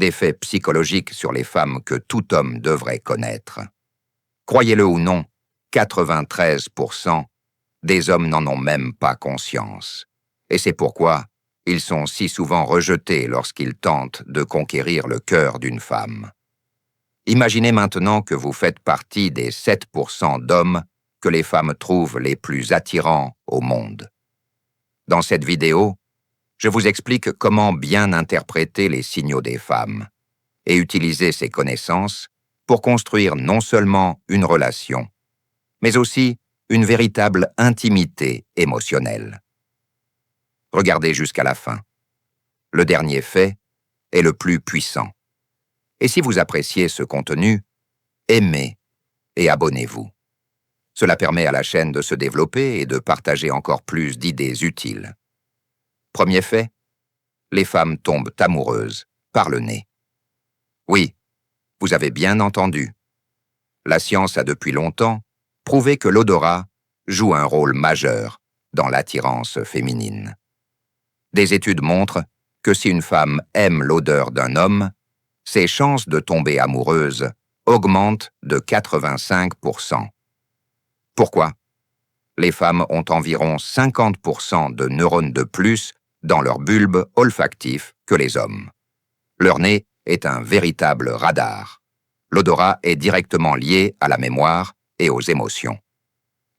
des faits psychologiques sur les femmes que tout homme devrait connaître. Croyez-le ou non, 93% des hommes n'en ont même pas conscience. Et c'est pourquoi ils sont si souvent rejetés lorsqu'ils tentent de conquérir le cœur d'une femme. Imaginez maintenant que vous faites partie des 7% d'hommes que les femmes trouvent les plus attirants au monde. Dans cette vidéo, je vous explique comment bien interpréter les signaux des femmes et utiliser ces connaissances pour construire non seulement une relation, mais aussi une véritable intimité émotionnelle. Regardez jusqu'à la fin. Le dernier fait est le plus puissant. Et si vous appréciez ce contenu, aimez et abonnez-vous. Cela permet à la chaîne de se développer et de partager encore plus d'idées utiles. Premier fait, les femmes tombent amoureuses par le nez. Oui, vous avez bien entendu. La science a depuis longtemps prouvé que l'odorat joue un rôle majeur dans l'attirance féminine. Des études montrent que si une femme aime l'odeur d'un homme, ses chances de tomber amoureuse augmentent de 85%. Pourquoi? Les femmes ont environ 50% de neurones de plus dans leur bulbe olfactif que les hommes. Leur nez est un véritable radar. L'odorat est directement lié à la mémoire et aux émotions.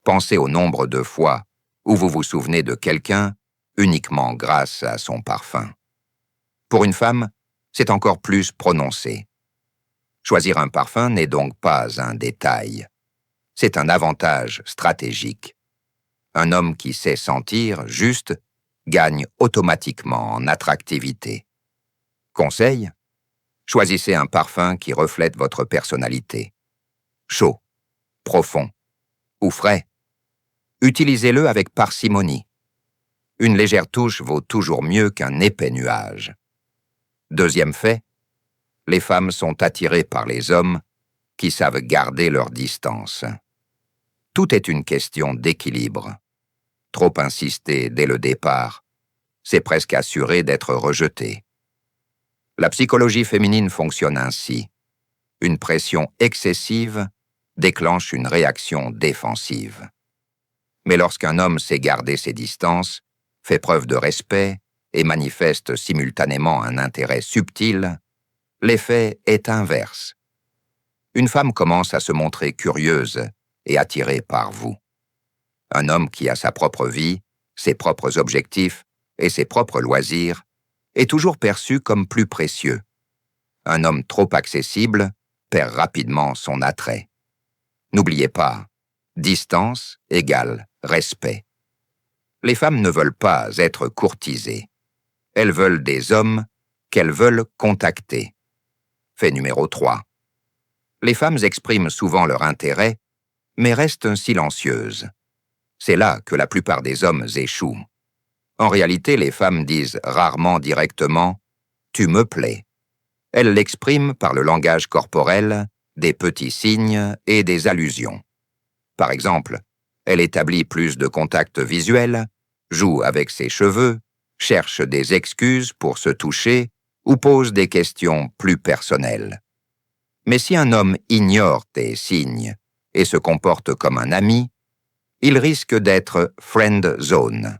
Pensez au nombre de fois où vous vous souvenez de quelqu'un uniquement grâce à son parfum. Pour une femme, c'est encore plus prononcé. Choisir un parfum n'est donc pas un détail. C'est un avantage stratégique. Un homme qui sait sentir juste gagne automatiquement en attractivité. Conseil: choisissez un parfum qui reflète votre personnalité. Chaud, profond ou frais. Utilisez-le avec parcimonie. Une légère touche vaut toujours mieux qu'un épais nuage. Deuxième fait, les femmes sont attirées par les hommes qui savent garder leur distance. Tout est une question d'équilibre. Trop insister dès le départ, c'est presque assuré d'être rejeté. La psychologie féminine fonctionne ainsi. Une pression excessive déclenche une réaction défensive. Mais lorsqu'un homme sait garder ses distances, fait preuve de respect et manifeste simultanément un intérêt subtil, l'effet est inverse. Une femme commence à se montrer curieuse et attirée par vous. Un homme qui a sa propre vie, ses propres objectifs et ses propres loisirs est toujours perçu comme plus précieux. Un homme trop accessible perd rapidement son attrait. N'oubliez pas, distance égale respect. Les femmes ne veulent pas être courtisées. Elles veulent des hommes qu'elles veulent contacter. Fait numéro 3. Les femmes expriment souvent leur intérêt, mais restent silencieuses. C'est là que la plupart des hommes échouent. En réalité, les femmes disent rarement directement « tu me plais ». Elles l'expriment par le langage corporel, des petits signes et des allusions. Par exemple, elle établit plus de contacts visuels, joue avec ses cheveux, cherche des excuses pour se toucher ou pose des questions plus personnelles. Mais si un homme ignore tes signes et se comporte comme un ami, il risque d'être friend zone.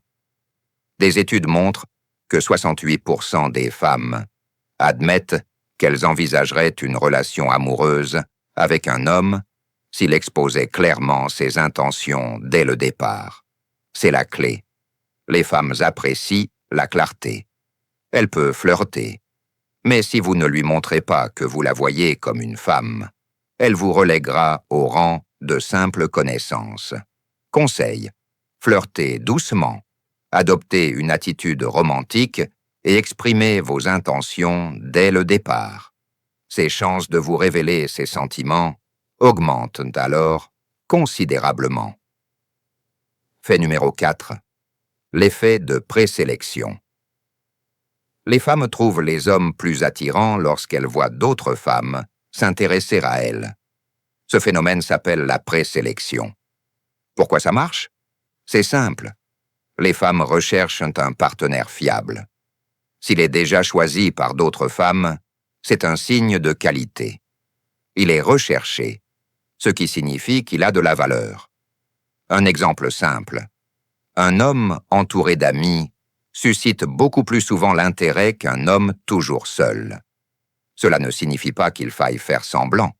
Des études montrent que 68% des femmes admettent qu'elles envisageraient une relation amoureuse avec un homme s'il exposait clairement ses intentions dès le départ. C'est la clé. Les femmes apprécient la clarté. Elle peut flirter. Mais si vous ne lui montrez pas que vous la voyez comme une femme, elle vous relèguera au rang de simple connaissance. Conseil: flirtez doucement, adoptez une attitude romantique et exprimez vos intentions dès le départ. Ses chances de vous révéler ses sentiments augmentent alors considérablement. Fait numéro 4. L'effet de présélection. Les femmes trouvent les hommes plus attirants lorsqu'elles voient d'autres femmes s'intéresser à elles. Ce phénomène s'appelle la présélection. Pourquoi ça marche? C'est simple. Les femmes recherchent un partenaire fiable. S'il est déjà choisi par d'autres femmes, c'est un signe de qualité. Il est recherché, ce qui signifie qu'il a de la valeur. Un exemple simple. Un homme entouré d'amis suscite beaucoup plus souvent l'intérêt qu'un homme toujours seul. Cela ne signifie pas qu'il faille faire semblant.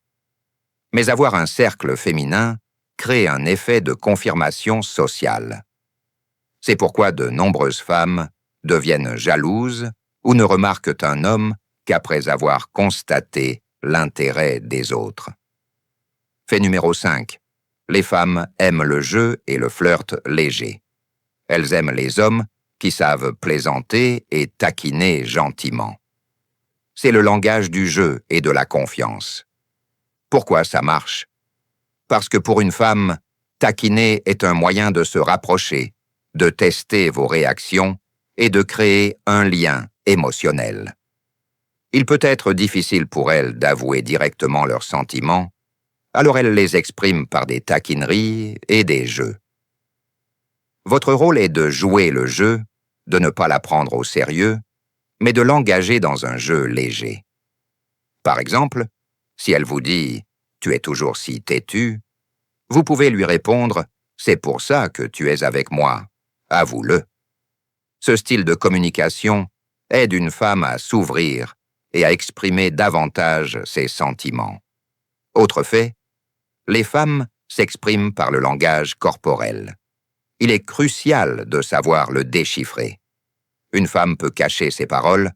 Mais avoir un cercle féminin crée un effet de confirmation sociale. C'est pourquoi de nombreuses femmes deviennent jalouses ou ne remarquent un homme qu'après avoir constaté l'intérêt des autres. Fait numéro 5. Les femmes aiment le jeu et le flirt léger. Elles aiment les hommes qui savent plaisanter et taquiner gentiment. C'est le langage du jeu et de la confiance. Pourquoi ça marche? Parce que pour une femme, taquiner est un moyen de se rapprocher, de tester vos réactions et de créer un lien émotionnel. Il peut être difficile pour elles d'avouer directement leurs sentiments, alors elles les expriment par des taquineries et des jeux. Votre rôle est de jouer le jeu, de ne pas la prendre au sérieux, mais de l'engager dans un jeu léger. Par exemple, si elle vous dit « Tu es toujours si têtu », vous pouvez lui répondre « C'est pour ça que tu es avec moi, avoue-le ». Ce style de communication aide une femme à s'ouvrir et à exprimer davantage ses sentiments. Autre fait, les femmes s'expriment par le langage corporel. Il est crucial de savoir le déchiffrer. Une femme peut cacher ses paroles,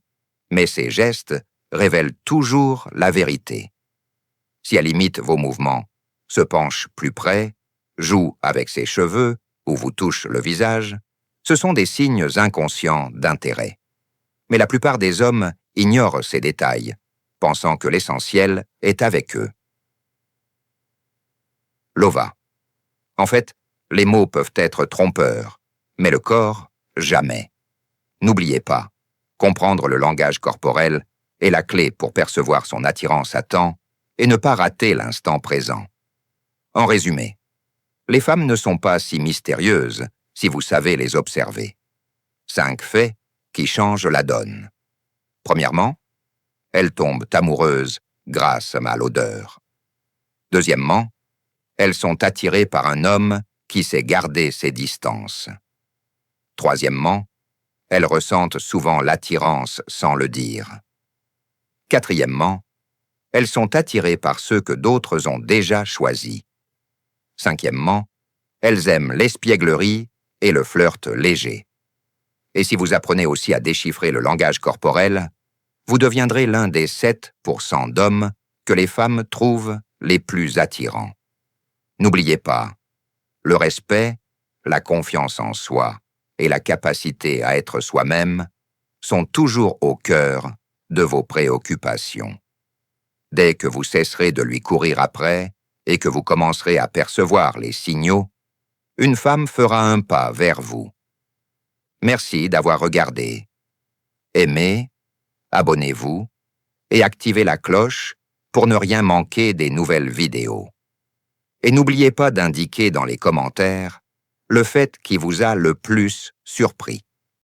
mais ses gestes révèlent toujours la vérité. Si elle imite vos mouvements, se penche plus près, joue avec ses cheveux ou vous touche le visage, ce sont des signes inconscients d'intérêt. Mais la plupart des hommes ignorent ces détails, pensant que l'essentiel est avec eux. Lova. En fait, les mots peuvent être trompeurs, mais le corps, jamais. N'oubliez pas, comprendre le langage corporel est la clé pour percevoir son attirance à temps et ne pas rater l'instant présent. En résumé, les femmes ne sont pas si mystérieuses si vous savez les observer. 5 faits qui changent la donne. Premièrement, elles tombent amoureuses grâce à l'odeur. Deuxièmement, elles sont attirées par un homme qui sait garder ses distances. Troisièmement, elles ressentent souvent l'attirance sans le dire. Quatrièmement, elles sont attirées par ceux que d'autres ont déjà choisis. Cinquièmement, elles aiment l'espièglerie et le flirt léger. Et si vous apprenez aussi à déchiffrer le langage corporel, vous deviendrez l'un des 7% d'hommes que les femmes trouvent les plus attirants. N'oubliez pas, le respect, la confiance en soi et la capacité à être soi-même sont toujours au cœur de vos préoccupations. Dès que vous cesserez de lui courir après et que vous commencerez à percevoir les signaux, une femme fera un pas vers vous. Merci d'avoir regardé. Aimez, abonnez-vous et activez la cloche pour ne rien manquer des nouvelles vidéos. Et n'oubliez pas d'indiquer dans les commentaires le fait qui vous a le plus surpris.